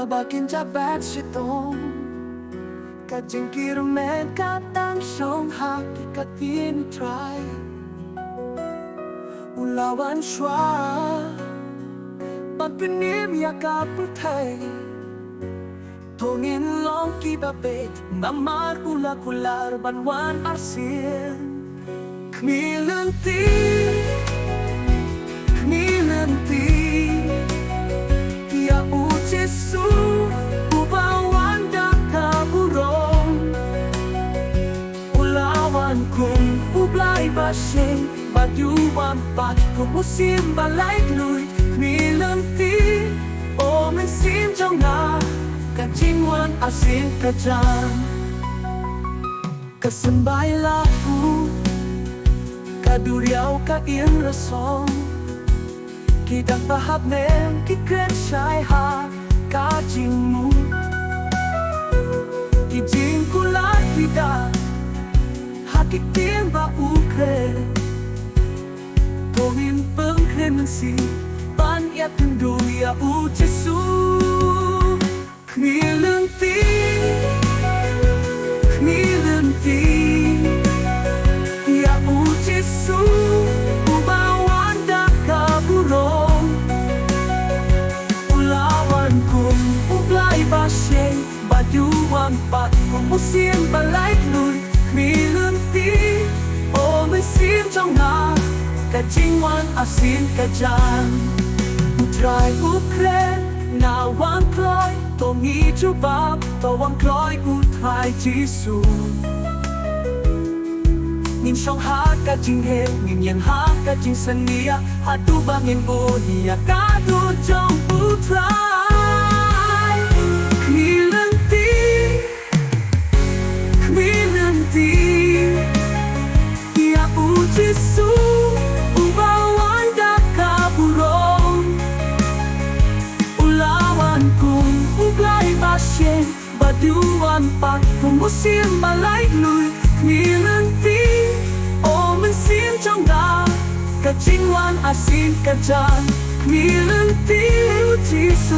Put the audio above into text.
bakin jabat sitong Kajing kirumen katang siyong hakikatin try Ulawan siya Pagpinim yakap putay Tungin long kibabit Mamar ula-kular banwan arsin Kmilanti Kmilanti Kia u Jesu Ubawan da kaburong Ulawan kung ublay basing Badyuan pat kumusim balay gluy Kmilanti O mensim jong na Kajingwan asin kajang Kasembay lapu Kaduriaw ka in rasong Kitang pahap nem kikret syay ha Kajing mo Kijing kulat vida Hakikin ba ukre Tungin pengkremensi Panyat kenduya u Jesu Kmilanti Kmilanti Ya u Jesu Ubawan da kaburong Ulawan kong ublay basye Badyuan pat kong usin balay gluy Kmilanti O mesim jong na Kajingwan asin kajang Utray ukret Nawang kloy Tongi jubab Tawang kloy utray Jesu Nin siyang hakajing he Nin yang hakajing sania Hatu bangin bunia Kadu jong utray Kmilanti Kmilanti Ya u Jesu Ubawan da kaburong Ulawan kung ublay basye Baduan pat kumusim balay gluy Kmilanti O mensim jong da Kajingwan asin kajang Kmilanti u Jesu